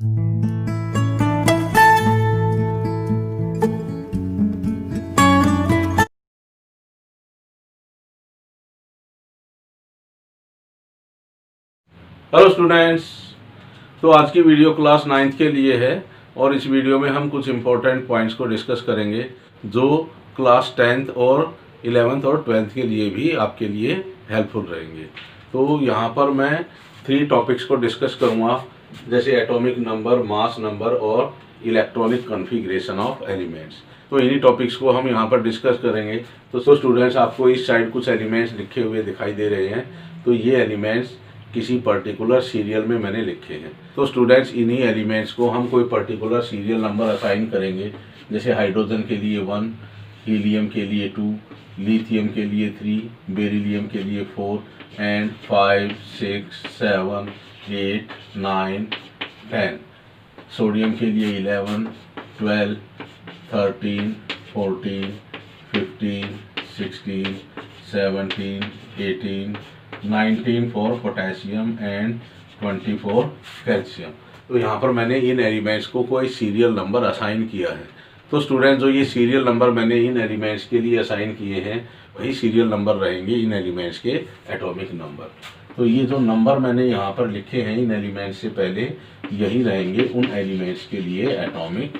Hello students, तो आज की वीडियो क्लास 9th के लिए है और इस वीडियो में हम कुछ इम्पोर्टेंट पॉइंट्स को डिस्कस करेंगे जो क्लास 10th और 11th और 12th के लिए भी आपके लिए हेल्पफुल रहेंगे। तो यहाँ पर मैं 3 टॉपिक्स को डिस्कस करूँगा, जैसे एटॉमिक नंबर, मास नंबर और इलेक्ट्रॉनिक कॉन्फ़िगरेशन ऑफ एलिमेंट्स। तो इन्हीं टॉपिक्स को हम यहाँ पर डिस्कस करेंगे। तो स्टूडेंट्स, आपको इस साइड कुछ एलिमेंट्स लिखे हुए दिखाई दे रहे हैं। तो ये एलिमेंट्स किसी पर्टिकुलर सीरियल में मैंने लिखे हैं। तो स्टूडेंट्स, इन्हीं एलिमेंट्स को हम कोई पर्टिकुलर सीरियल नंबर असाइन करेंगे। जैसे हाइड्रोजन के लिए 1, हीलियम के लिए 2, लिथियम के लिए 3, बेरिलियम के लिए 4 एंड 5, 6, 7, 8, 9, 10, सोडियम के लिए 11, 12, 13, 14, 15, 16, 17, 18, 19 for potassium and 20 for calcium. तो यहाँ पर मैंने इन एलिमेंट्स को कोई सीरियल नंबर असाइन किया है। तो स्टूडेंट्स, जो ये सीरियल नंबर मैंने इन एलिमेंट्स के लिए असाइन किए हैं, वही सीरियल नंबर रहेंगे इन एलिमेंट्स के एटॉमिक नंबर। तो ये जो नंबर मैंने यहाँ पर लिखे हैं इन एलिमेंट्स से पहले, यही रहेंगे उन एलिमेंट्स के लिए एटॉमिक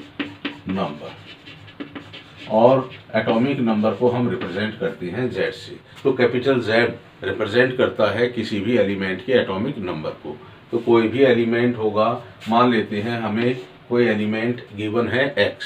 नंबर। और एटॉमिक नंबर को हम रिप्रेजेंट करते हैं Z से। तो कैपिटल Z रिप्रेजेंट करता है किसी भी एलिमेंट के एटॉमिक नंबर को। तो कोई भी एलिमेंट होगा, मान लेते हैं हमें कोई एलिमेंट गिवन है X,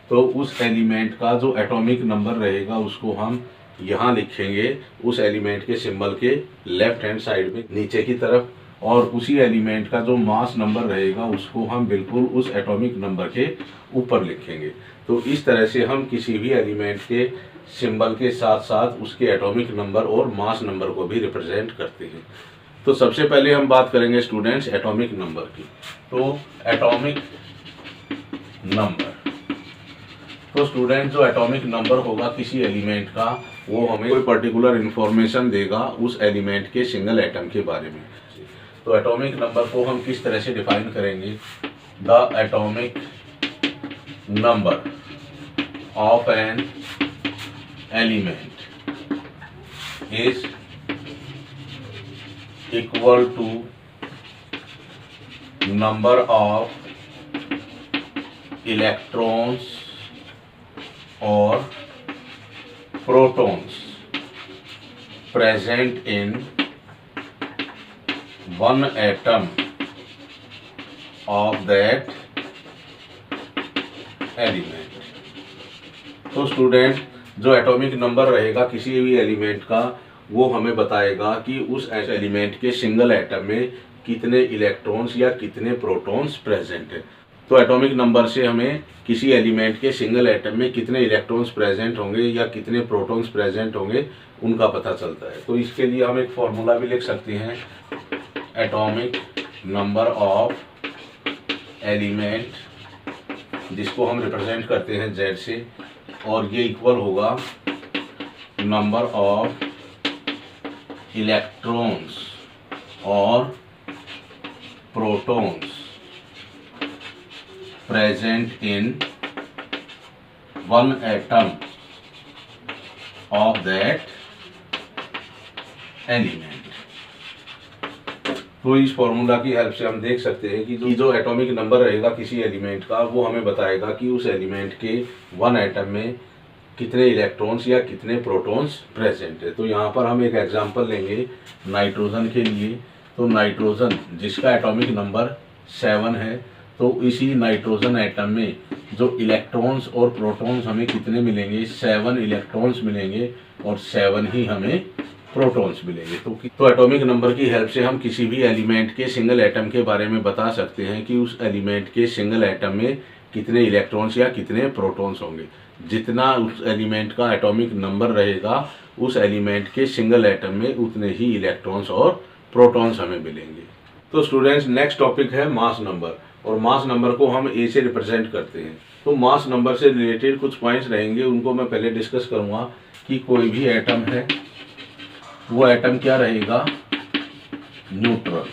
तो उस एलिमेंट का जो एटॉमिक नंबर रहेगा उसको हम यहाँ लिखेंगे उस एलिमेंट के सिंबल के लेफ्ट हैंड साइड में नीचे की तरफ, और उसी एलिमेंट का जो मास नंबर रहेगा उसको हम बिल्कुल उस एटॉमिक नंबर के ऊपर लिखेंगे। तो इस तरह से हम किसी भी एलिमेंट के सिंबल के साथ साथ उसके एटॉमिक नंबर और मास नंबर को भी रिप्रेजेंट करते हैं। तो सबसे पहले हम बात करेंगे स्टूडेंट्स एटॉमिक नंबर की। तो एटॉमिक नंबर, तो स्टूडेंट जो एटॉमिक नंबर होगा किसी एलिमेंट का, वो हमें कोई पर्टिकुलर इंफॉर्मेशन देगा उस एलिमेंट के सिंगल एटम के बारे में। तो एटॉमिक नंबर को हम किस तरह से डिफाइन करेंगे? The atomic number of an element is equal to number of electrons और protons present in one atom of that element। तो स्टूडेंट, जो एटॉमिक नंबर रहेगा किसी भी एलिमेंट का, वो हमें बताएगा कि उस एलिमेंट के सिंगल एटम में कितने इलेक्ट्रॉन्स या कितने प्रोटॉन्स प्रेजेंट है। तो एटॉमिक नंबर से हमें किसी एलिमेंट के सिंगल एटम में कितने इलेक्ट्रॉन्स प्रेजेंट होंगे या कितने प्रोटॉन्स प्रेजेंट होंगे उनका पता चलता है। तो इसके लिए हम एक फॉर्मूला भी लिख सकते हैं, एटॉमिक नंबर ऑफ एलिमेंट, जिसको हम रिप्रेजेंट करते हैं Z से, और ये इक्वल होगा नंबर ऑफ इलेक्ट्रॉन्स और protons present in one atom of that element। तो इस फॉर्मूला की हेल्प से हम देख सकते हैं कि जो एटॉमिक नंबर रहेगा किसी एलिमेंट का, वो हमें बताएगा कि उस एलिमेंट के वन एटम में कितने इलेक्ट्रॉन्स या कितने प्रोटॉन्स प्रेजेंट है। तो यहाँ पर हम एक एग्जांपल लेंगे नाइट्रोजन के लिए। तो नाइट्रोजन जिसका एटॉमिक नंबर 7 है, तो इसी नाइट्रोजन एटम में जो इलेक्ट्रॉन्स और प्रोटॉन्स हमें कितने मिलेंगे? 7 इलेक्ट्रॉन्स मिलेंगे और 7 ही हमें प्रोटॉन्स मिलेंगे। तो एटॉमिक नंबर की हेल्प से हम किसी भी एलिमेंट के सिंगल एटम के बारे में बता सकते हैं कि उस एलिमेंट के सिंगल एटम में कितने इलेक्ट्रॉन्स या कितने प्रोटॉन्स होंगे। जितना उस एलिमेंट का एटॉमिक नंबर रहेगा, उस एलिमेंट के सिंगल एटम में उतने ही इलेक्ट्रॉन्स और प्रोटॉन्स हमें मिलेंगे। तो स्टूडेंट्स, नेक्स्ट टॉपिक है मास नंबर, और मास नंबर को हम A से रिप्रेजेंट करते हैं। तो मास नंबर से रिलेटेड कुछ पॉइंट्स रहेंगे, उनको मैं पहले डिस्कस करूंगा कि कोई भी एटम है, वो एटम क्या रहेगा? Neutral,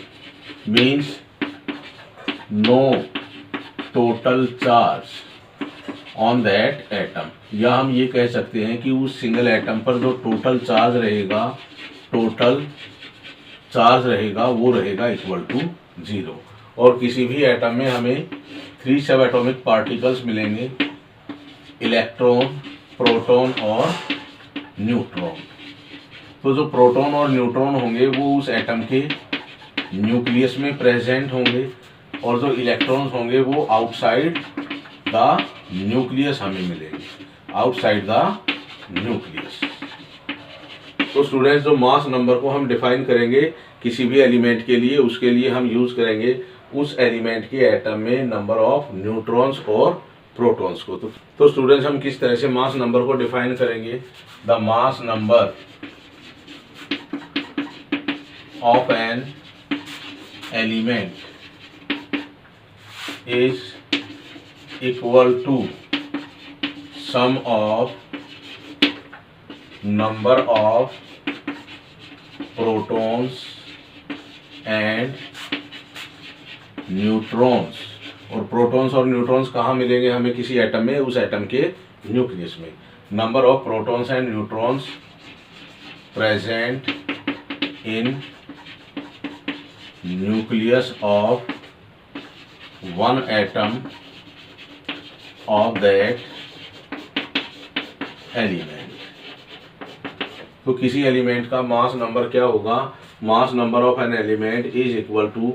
means no total charge on that atom, या हम ये कह सकते हैं कि उस सिंगल एटम पर जो टोटल चार्ज रहेगा वो रहेगा इक्वल टू 0। और किसी भी एटम में हमें 3 सब एटॉमिक पार्टिकल्स मिलेंगे, इलेक्ट्रॉन, प्रोटॉन और न्यूट्रॉन। तो जो प्रोटॉन और न्यूट्रॉन होंगे वो उस एटम के न्यूक्लियस में प्रेजेंट होंगे, और जो इलेक्ट्रॉन्स होंगे वो आउटसाइड द न्यूक्लियस हमें मिलेंगे, आउटसाइड द न्यूक्लियस। तो स्टूडेंट्स, जो मास नंबर को हम डिफाइन करेंगे किसी भी एलिमेंट के लिए, उसके लिए हम यूज करेंगे उस एलिमेंट के एटम में नंबर ऑफ न्यूट्रॉन्स और प्रोटॉन्स को। तो स्टूडेंट्स, हम किस तरह से मास नंबर को डिफाइन करेंगे? The mass number of an element is equal to sum of number of protons and neutrons। और प्रोटॉन्स और न्यूट्रॉन्स कहाँ मिलेंगे हमें? किसी एटम में, उस एटम के न्यूक्लियस में। Number of protons and neutrons present in nucleus of one atom of that element। तो किसी एलिमेंट का मास नंबर क्या होगा? Mass number of an element is equal to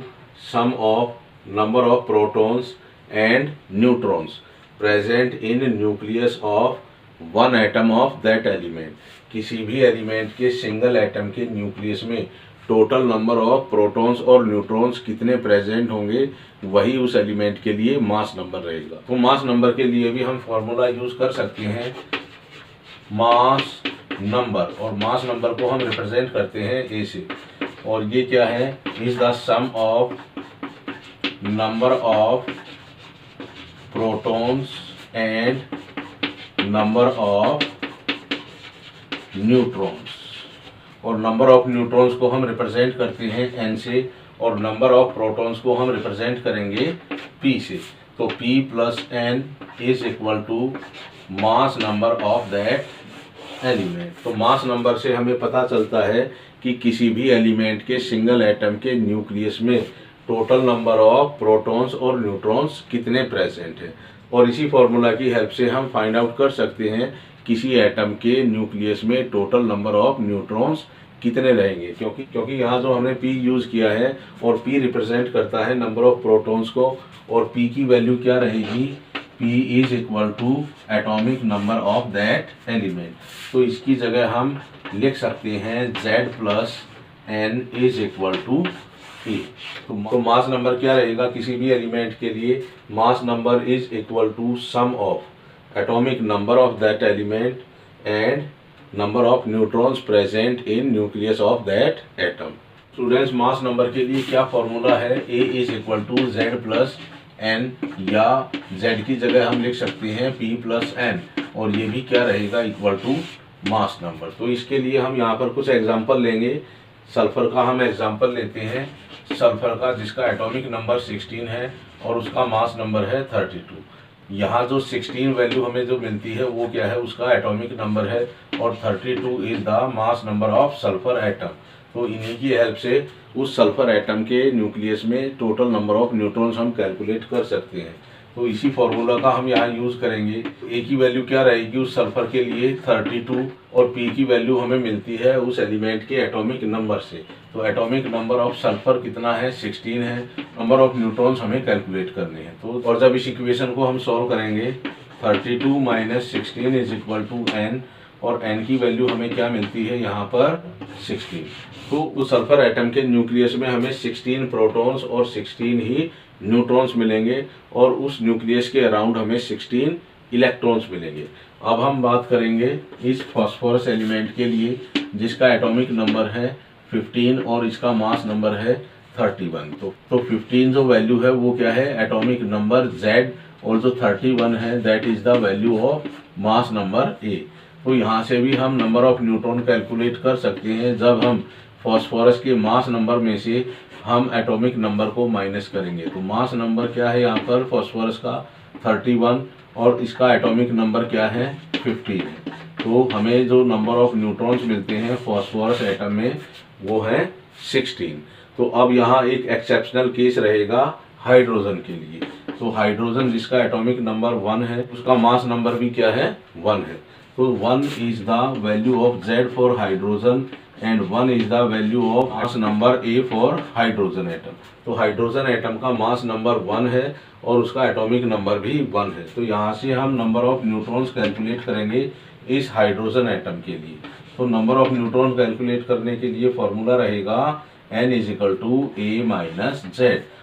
sum of number of protons and neutrons present in nucleus of one atom of that element. किसी भी element के single atom के nucleus में टोटल नंबर ऑफ प्रोटॉन्स और neutrons कितने present होंगे, वही उस एलिमेंट के लिए मास नंबर रहेगा। तो मास नंबर के लिए भी हम फॉर्मूला यूज कर सकते हैं, मास नंबर। और मास नंबर को हम रिप्रेजेंट करते हैं ए से, और ये क्या है? Is the sum of number of protons and number of neutrons. और नंबर ऑफ न्यूट्रॉन्स को हम रिप्रेजेंट करते हैं एन से, और नंबर ऑफ प्रोटॉन्स को हम रिप्रेजेंट करेंगे पी से। तो P plus N is equal to mass number of that element. तो मास नंबर से हमें पता चलता है कि किसी भी एलिमेंट के सिंगल एटम के न्यूक्लियस में टोटल नंबर ऑफ प्रोटॉन्स और न्यूट्रॉन्स कितने प्रेजेंट हैं। और इसी फॉर्मूला की हेल्प से हम फाइंड आउट कर सकते हैं किसी एटम के न्यूक्लियस में टोटल नंबर ऑफ न्यूट्रॉन्स कितने रहेंगे, क्योंकि यहाँ जो हमने P यूज़ किया है, और P रिप्रेजेंट करता है नंबर ऑफ प्रोटॉन्स को, और P की वैल्यू क्या रहेगी? P is equal to atomic number of that element. तो इसकी जगह हम लिख सकते हैं Z plus N is equal to P। तो मास नंबर क्या रहेगा किसी भी एलिमेंट के लिए? Mass number is equal to sum of atomic number of that element and number of neutrons present in nucleus of that atom। Students, mass number के लिए क्या फॉर्मूला है? A is equal to Z plus N, या Z की जगह हम लिख सकते हैं P प्लस N, और ये भी क्या रहेगा? Equal to mass number. तो इसके लिए हम यहाँ पर कुछ एग्जांपल लेंगे। सल्फर का हम एग्जांपल लेते हैं, सल्फर का जिसका एटॉमिक नंबर 16 है और उसका मास नंबर है 32। यहाँ जो 16 वैल्यू हमें जो मिलती है वो क्या है? उसका एटॉमिक नंबर है, और 32 is the mass number of sulphur atom. तो इन्हीं की हेल्प से उस सल्फर एटम के न्यूक्लियस में टोटल नंबर ऑफ न्यूट्रॉन्स हम कैलकुलेट कर सकते हैं। तो इसी फॉर्मूला का हम यहाँ यूज़ करेंगे। ए की वैल्यू क्या रहेगी उस सल्फर के लिए? 32, और पी की वैल्यू हमें मिलती है उस एलिमेंट के एटॉमिक नंबर से। तो एटॉमिक नंबर ऑफ सल्फर कितना है? 16 है। नंबर ऑफ न्यूट्रॉन्स हमें कैलकुलेट करने हैं। तो और जब इस इक्वेशन को हम सॉल्व करेंगे, 32 minus 16 is equal to n, और n की वैल्यू हमें क्या मिलती है यहाँ पर? 16। तो उस सल्फर एटम के न्यूक्लियस में हमें 16 प्रोटॉन्स और 16 ही न्यूट्रॉन्स मिलेंगे, और उस न्यूक्लियस के अराउंड हमें 16 इलेक्ट्रॉन्स मिलेंगे। अब हम बात करेंगे इस फॉस्फोरस एलिमेंट के लिए जिसका एटॉमिक नंबर है 15 और इसका मास नंबर है 31। तो 15 जो वैल्यू है वो क्या है? एटॉमिक नंबर Z, और जो 31 है that is the value of mass number A। तो यहाँ से भी हम नंबर ऑफ न्यूट्रॉन कैलकुलेट कर सकते हैं जब हम फॉस्फोरस के मास नंबर में से हम एटॉमिक नंबर को माइनस करेंगे। तो मास नंबर क्या है यहाँ पर फॉस्फोरस का 31 और इसका एटॉमिक नंबर क्या है 15 है। तो हमें जो नंबर ऑफ न्यूट्रॉन्स मिलते हैं फॉस्फोरस एटम में वो है 16। तो अब यहाँ एक एक्सेप्शनल केस रहेगा हाइड्रोजन के लिए। तो हाइड्रोजन जिसका एटॉमिक नंबर 1 है उसका मास नंबर भी क्या है 1 है। तो 1 is the value of Z for hydrogen and 1 is the value of mass number A for hydrogen atom. तो हाइड्रोजन एटम का मास नंबर 1 है और उसका एटॉमिक नंबर भी 1 है। तो यहाँ से हम नंबर ऑफ न्यूट्रॉन्स कैलकुलेट करेंगे इस हाइड्रोजन एटम के लिए। तो नंबर ऑफ न्यूट्रॉन कैलकुलेट करने के लिए फॉर्मूला रहेगा n is equal to A minus Z।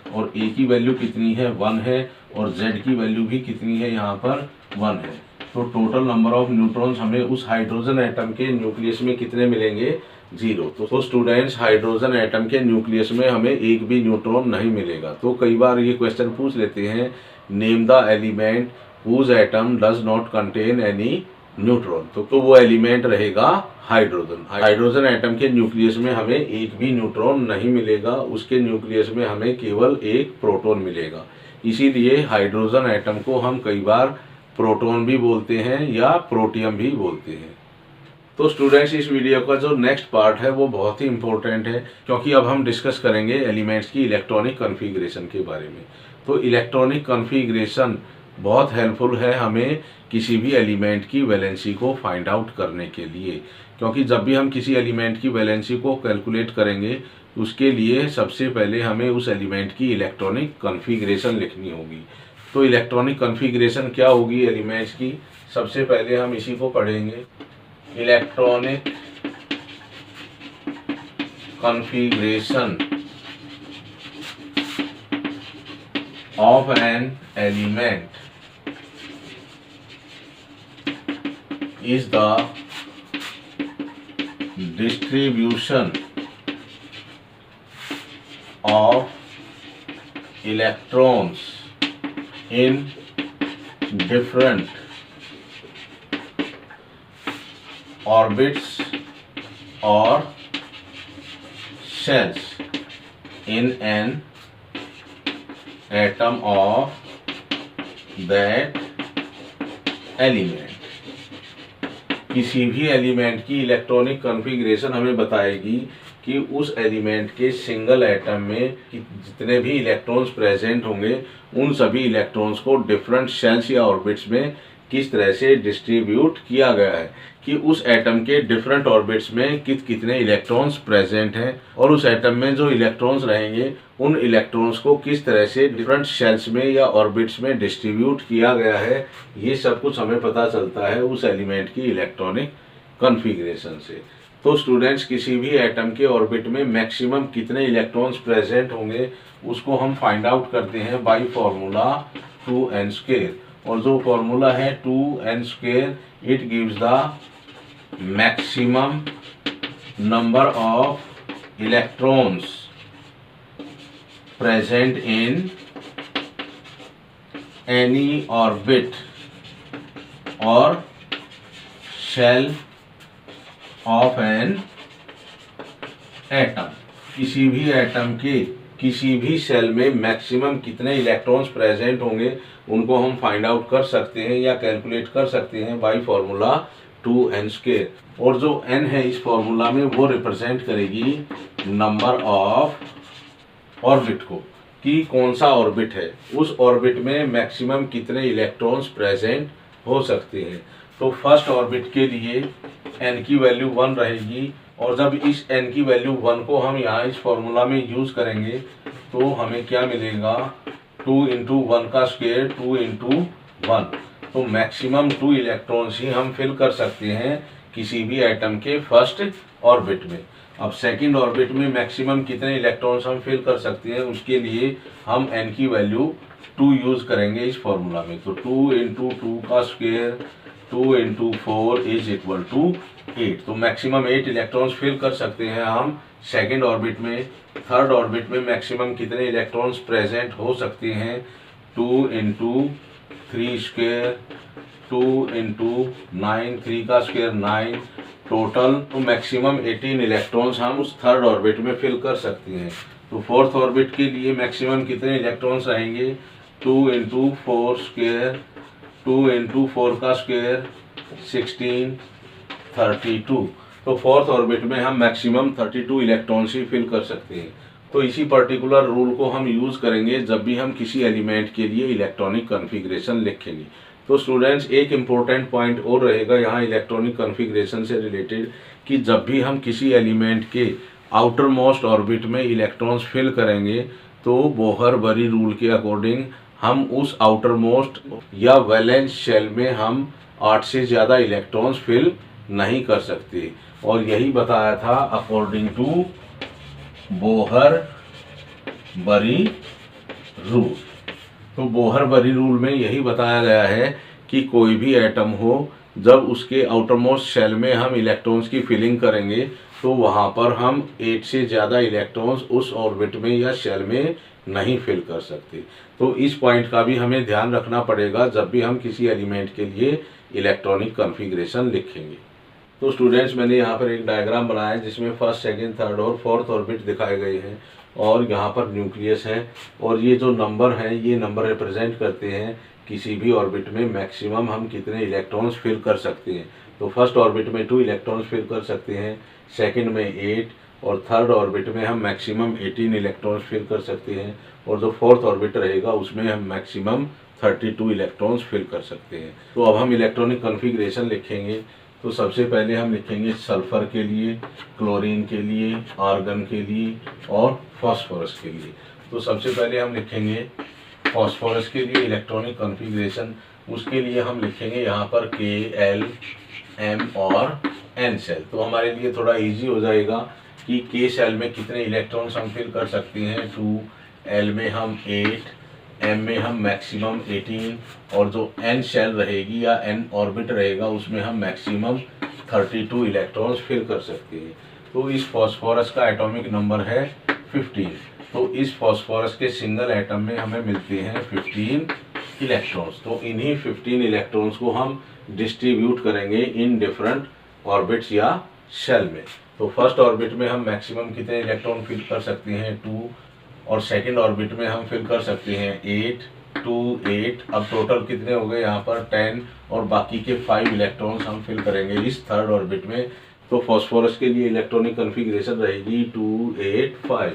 और A की वैल्यू कितनी है 1 है और Z की वैल्यू भी कितनी है यहाँ पर 1 है। तो टोटल नंबर ऑफ न्यूट्रॉन्स हमें उस हाइड्रोजन एटम के न्यूक्लियस में कितने मिलेंगे 0। तो स्टूडेंट्स हाइड्रोजन एटम के न्यूक्लियस में हमें एक भी न्यूट्रॉन नहीं मिलेगा। तो कई बार ये क्वेश्चन पूछ लेते हैं name the element whose atom does not contain any neutron. तो वो एलिमेंट रहेगा हाइड्रोजन। हाइड्रोजन एटम के न्यूक्लियस में हमें एक भी न्यूट्रॉन नहीं मिलेगा, उसके न्यूक्लियस में हमें केवल एक प्रोटॉन मिलेगा। इसीलिए हाइड्रोजन एटम को हम कई बार प्रोटॉन भी बोलते हैं या प्रोटियम भी बोलते हैं। तो स्टूडेंट्स इस वीडियो का जो नेक्स्ट पार्ट है वो बहुत ही इंपॉर्टेंट है, क्योंकि अब हम डिस्कस करेंगे एलिमेंट्स की इलेक्ट्रॉनिक कॉन्फ़िगरेशन के बारे में। तो इलेक्ट्रॉनिक कॉन्फ़िगरेशन बहुत हेल्पफुल है हमें किसी भी एलिमेंट की वैलेंसी को फाइंड आउट करने के लिए, क्योंकि जब भी हम किसी एलिमेंट की वैलेंसी को कैलकुलेट करेंगे उसके लिए सबसे पहले हमें उस एलिमेंट की इलेक्ट्रॉनिक कॉन्फ़िगरेशन लिखनी होगी। तो इलेक्ट्रॉनिक कॉन्फ़िगरेशन क्या होगी एलिमेंट्स की, सबसे पहले हम इसी को पढ़ेंगे। Electronic configuration of an element is the distribution of electrons in different orbits or shells in an atom of that element। किसी भी एलिमेंट की इलेक्ट्रॉनिक कॉन्फ़िगरेशन हमें बताएगी कि उस एलिमेंट के सिंगल एटम में जितने भी इलेक्ट्रॉन्स प्रेजेंट होंगे उन सभी इलेक्ट्रॉन्स को डिफरेंट शेल्स या ऑर्बिट्स में किस तरह से डिस्ट्रीब्यूट किया गया है, कि उस एटम के डिफरेंट ऑर्बिट्स में कितने इलेक्ट्रॉन्स प्रेजेंट हैं और उस एटम में जो इलेक्ट्रॉन्स रहेंगे उन इलेक्ट्रॉन्स को किस तरह से डिफरेंट शेल्स में या ऑर्बिट्स में डिस्ट्रीब्यूट किया गया है। ये सब कुछ हमें पता चलता है उस एलिमेंट की इलेक्ट्रॉनिक कॉन्फ़िगरेशन से। तो स्टूडेंट्स किसी भी एटम के ऑर्बिट में मैक्सिमम कितने इलेक्ट्रॉन्स प्रेजेंट होंगे उसको हम फाइंड आउट करते हैं बाय फॉर्मूला 2n²। और जो फॉर्मूला है 2n², it gives the maximum number of electrons present in any orbit और शेल ऑफ एन एटम। किसी भी एटम के किसी भी सेल में मैक्सिमम कितने इलेक्ट्रॉन्स प्रेजेंट होंगे उनको हम फाइंड आउट कर सकते हैं या कैलकुलेट कर सकते हैं बाय फॉर्मूला 2n²। और जो n है इस फॉर्मूला में वो रिप्रेजेंट करेगी नंबर ऑफ ऑर्बिट को, कि कौन सा ऑर्बिट है, उस ऑर्बिट में मैक्सिमम कितने इलेक्ट्रॉन्स प्रेजेंट हो सकते हैं। तो फर्स्ट ऑर्बिट के लिए n की वैल्यू 1 रहेगी और जब इस n की वैल्यू 1 को हम यहाँ इस फॉर्मूला में यूज़ करेंगे तो हमें क्या मिलेगा 2 × 1 का स्क्वायर 2 × 1। तो मैक्सिमम 2 इलेक्ट्रॉन्स ही हम फिल कर सकते हैं किसी भी एटम के फर्स्ट ऑर्बिट में। अब सेकंड ऑर्बिट में मैक्सिमम कितने इलेक्ट्रॉन्स हम फिल कर सकते हैं उसके लिए हम n की वैल्यू 2 यूज़ करेंगे इस फॉर्मूला में। तो 2 × 2 का स्क्वायर 2 × 4 इज इक्वल टू 8। तो मैक्सिमम 8 इलेक्ट्रॉन्स फिल कर सकते हैं हम सेकंड ऑर्बिट में। थर्ड ऑर्बिट में मैक्सिमम कितने इलेक्ट्रॉन्स प्रेजेंट हो सकते हैं 2 × 3 स्क्वायर 2 × 9, 3 का स्क्वायर 9 टोटल। तो मैक्सिमम 18 इलेक्ट्रॉन्स हम उस थर्ड ऑर्बिट में फिल कर सकते हैं। तो फोर्थ ऑर्बिट के लिए मैक्सिमम कितने इलेक्ट्रॉन्स रहेंगे, 2 इंटू 4 स्क्वेयर, 2 इंटू 4 का स्क्वेयर 16, 32। तो फोर्थ ऑर्बिट में हम मैक्सिमम 32 इलेक्ट्रॉन्स ही फिल कर सकते हैं। तो इसी पर्टिकुलर रूल को हम यूज़ करेंगे जब भी हम किसी एलिमेंट के लिए इलेक्ट्रॉनिक कॉन्फ़िगरेशन लिखेंगे। तो स्टूडेंट्स, एक इम्पोर्टेंट पॉइंट और रहेगा यहाँ इलेक्ट्रॉनिक कॉन्फ़िगरेशन से रिलेटेड, कि जब भी हम किसी एलिमेंट के आउटर मोस्ट ऑर्बिट में इलेक्ट्रॉन्स फिल करेंगे तो बोहर-बरी रूल के अकॉर्डिंग हम उस आउटर मोस्ट या वैलेंस शेल में हम 8 से ज़्यादा इलेक्ट्रॉन्स फिल नहीं कर सकते। और यही बताया था अकॉर्डिंग टू बोहर-बरी रूल। तो बोहर-बरी रूल में यही बताया गया है कि कोई भी एटम हो, जब उसके आउटर मोस्ट शेल में हम इलेक्ट्रॉन्स की फिलिंग करेंगे तो वहाँ पर हम 8 से ज़्यादा इलेक्ट्रॉन्स उस ऑर्बिट में या शेल में नहीं फिल कर सकते। तो इस पॉइंट का भी हमें ध्यान रखना पड़ेगा जब भी हम किसी एलिमेंट के लिए इलेक्ट्रॉनिक कॉन्फ़िगरेशन लिखेंगे। तो स्टूडेंट्स, मैंने यहाँ पर एक डायग्राम बनाया है जिसमें फर्स्ट, सेकंड, थर्ड और फोर्थ ऑर्बिट दिखाए गए हैं और यहाँ पर न्यूक्लियस है। और ये जो नंबर हैं ये नंबर रिप्रेजेंट करते हैं किसी भी ऑर्बिट में मैक्सिमम हम कितने इलेक्ट्रॉन्स फिल कर सकते हैं। तो फर्स्ट ऑर्बिट में 2 इलेक्ट्रॉन्स फिल कर सकते हैं, सेकंड में 8 और थर्ड ऑर्बिट में हम मैक्सिमम 18 इलेक्ट्रॉन्स फिल कर सकते हैं। और जो फोर्थ ऑर्बिट रहेगा उसमें हम मैक्सिमम 32 इलेक्ट्रॉन्स फिल कर सकते हैं। तो अब हम इलेक्ट्रॉनिक कॉन्फ़िगरेशन लिखेंगे। तो सबसे पहले हम लिखेंगे सल्फर के लिए, क्लोरीन के लिए, आर्गन के लिए और फास्फोरस के लिए। तो सबसे पहले हम लिखेंगे फास्फोरस के लिए इलेक्ट्रॉनिक कॉन्फ़िगरेशन। उसके लिए हम लिखेंगे यहाँ पर K, L, M और N शेल। तो हमारे लिए थोड़ा इजी हो जाएगा कि K शेल में कितने इलेक्ट्रॉन्स हम फिल कर सकते हैं, 2, L में हम 8, M में हम मैक्सिमम 18 और जो N शेल रहेगी या N ऑर्बिट रहेगा उसमें हम मैक्सिमम 32 इलेक्ट्रॉन्स फिल कर सकते हैं। तो इस फास्फोरस का एटॉमिक नंबर है 15। तो इस फास्फोरस के सिंगल एटम में हमें मिलते हैं 15 इलेक्ट्रॉन्स। तो इन्हीं 15 इलेक्ट्रॉन्स को हम डिस्ट्रीब्यूट करेंगे इन डिफरेंट ऑर्बिट्स या शेल में। तो फर्स्ट ऑर्बिट में हम मैक्सिमम कितने इलेक्ट्रॉन फिल कर सकते हैं, 2। और सेकंड ऑर्बिट में हम फिल कर सकते हैं 8, 2, 8। अब टोटल कितने हो गए यहाँ पर 10 और बाकी के 5 इलेक्ट्रॉन्स हम फिल करेंगे इस थर्ड ऑर्बिट में। तो फास्फोरस के लिए इलेक्ट्रॉनिक कॉन्फ़िगरेशन रहेगी 2, 8, 5।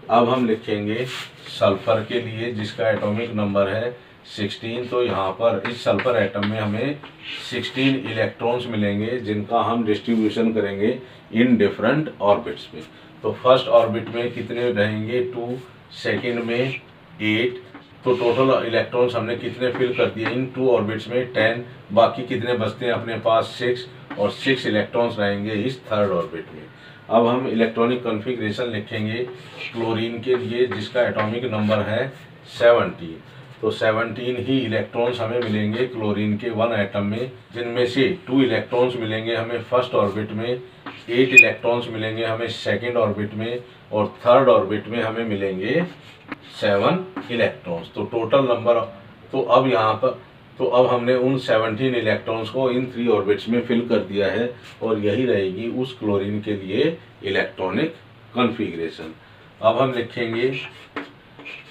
अब हम लिखेंगे सल्फर के लिए जिसका एटॉमिक नंबर है 16। तो यहाँ पर इस सल्फर एटम में हमें 16 इलेक्ट्रॉन्स मिलेंगे जिनका हम डिस्ट्रीब्यूशन करेंगे इन डिफरेंट ऑर्बिट्स में। तो फर्स्ट ऑर्बिट में कितने रहेंगे, 2, सेकंड में 8। तो टोटल इलेक्ट्रॉन्स हमने कितने फिल कर दिए इन 2 ऑर्बिट्स में, 10। बाकी कितने बचते हैं अपने पास, 6। और 6 इलेक्ट्रॉन्स रहेंगे इस थर्ड ऑर्बिट में। अब हम इलेक्ट्रॉनिक कॉन्फ़िगरेशन लिखेंगे क्लोरीन के लिए जिसका एटॉमिक नंबर है 17। तो 17 ही इलेक्ट्रॉन्स हमें मिलेंगे क्लोरीन के 1 एटम में, जिनमें से 2 इलेक्ट्रॉन्स मिलेंगे हमें फर्स्ट ऑर्बिट में, 8 इलेक्ट्रॉन्स मिलेंगे हमें सेकंड ऑर्बिट में और थर्ड ऑर्बिट में हमें मिलेंगे 7 इलेक्ट्रॉन्स। तो टोटल नंबर, तो अब यहाँ पर अब हमने उन 17 इलेक्ट्रॉन्स को इन 3 ऑर्बिट्स में फिल कर दिया है और यही रहेगी उस क्लोरीन के लिए इलेक्ट्रॉनिक कॉन्फ़िगरेशन। अब हम लिखेंगे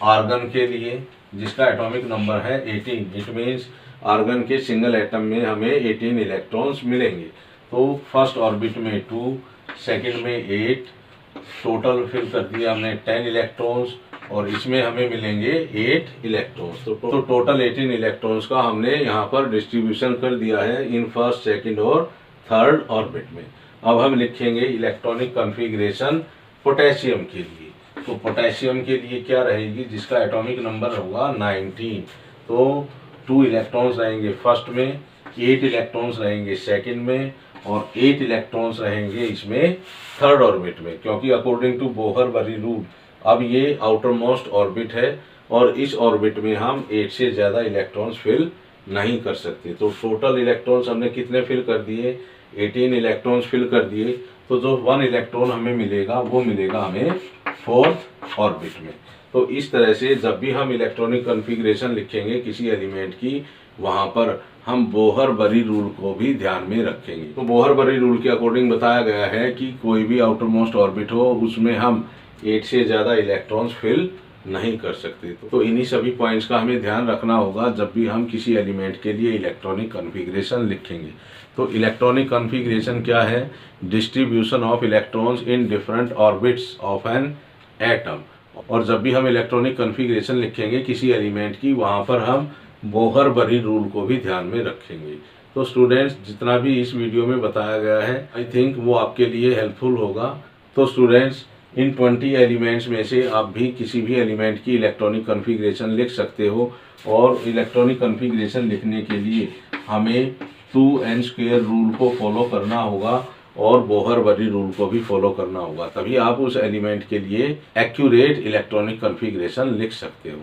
आर्गन के लिए जिसका एटॉमिक नंबर है 18। इट मीन्स आर्गन के सिंगल एटम में हमें 18 इलेक्ट्रॉन्स मिलेंगे। तो फर्स्ट ऑर्बिट में 2, सेकंड में 8, टोटल फिल कर दिया हमने 10 इलेक्ट्रॉन्स और इसमें हमें मिलेंगे 8 इलेक्ट्रॉन्स। तो टोटल 18 इलेक्ट्रॉन्स का हमने यहाँ पर डिस्ट्रीब्यूशन कर दिया है इन फर्स्ट, सेकंड और थर्ड ऑर्बिट में। अब हम लिखेंगे इलेक्ट्रॉनिक कॉन्फ़िगरेशन पोटेशियम के लिए। तो पोटेशियम के लिए क्या रहेगी जिसका एटॉमिक नंबर होगा 19। तो 2 इलेक्ट्रॉन्स रहेंगे फर्स्ट में, 8 इलेक्ट्रॉन्स रहेंगे सेकंड में और 8 इलेक्ट्रॉन्स रहेंगे इसमें थर्ड ऑर्बिट में, क्योंकि अकॉर्डिंग टू बोहर-बरी रूल अब ये आउटर मोस्ट ऑर्बिट है और इस ऑर्बिट में हम 8 से ज़्यादा इलेक्ट्रॉन्स फिल नहीं कर सकते। तो टोटल इलेक्ट्रॉन्स हमने कितने फिल कर दिए, 18 इलेक्ट्रॉन्स फिल कर दिए। तो जो 1 इलेक्ट्रॉन हमें मिलेगा वो मिलेगा हमें फोर्थ ऑर्बिट में। तो इस तरह से जब भी हम इलेक्ट्रॉनिक कॉन्फ़िगरेशन लिखेंगे किसी एलिमेंट की, वहाँ पर हम बोहर-बरी रूल को भी ध्यान में रखेंगे। तो बोहर-बरी रूल के अकॉर्डिंग बताया गया है कि कोई भी आउटर मोस्ट ऑर्बिट हो उसमें हम 8 से ज़्यादा इलेक्ट्रॉन्स फिल नहीं कर सकते। तो इन्हीं सभी पॉइंट्स का हमें ध्यान रखना होगा जब भी हम किसी एलिमेंट के लिए इलेक्ट्रॉनिक कॉन्फ़िगरेशन लिखेंगे। तो इलेक्ट्रॉनिक कॉन्फ़िगरेशन क्या है? Distribution of electrons in different orbits of an atom. और जब भी हम इलेक्ट्रॉनिक कॉन्फ़िगरेशन लिखेंगे किसी एलिमेंट की, वहाँ पर हम बोहर-बरी रूल को भी ध्यान में रखेंगे। तो स्टूडेंट्स, जितना भी इस वीडियो में बताया गया है, आई थिंक वो आपके लिए हेल्पफुल होगा। तो स्टूडेंट्स, इन 20 एलिमेंट्स में से आप भी किसी भी एलिमेंट की इलेक्ट्रॉनिक कॉन्फ़िगरेशन लिख सकते हो। और इलेक्ट्रॉनिक कॉन्फ़िगरेशन लिखने के लिए हमें 2n² रूल को फॉलो करना होगा और बोहर-बरी रूल को भी फॉलो करना होगा, तभी आप उस एलिमेंट के लिए एक्यूरेट इलेक्ट्रॉनिक कॉन्फ़िगरेशन लिख सकते हो।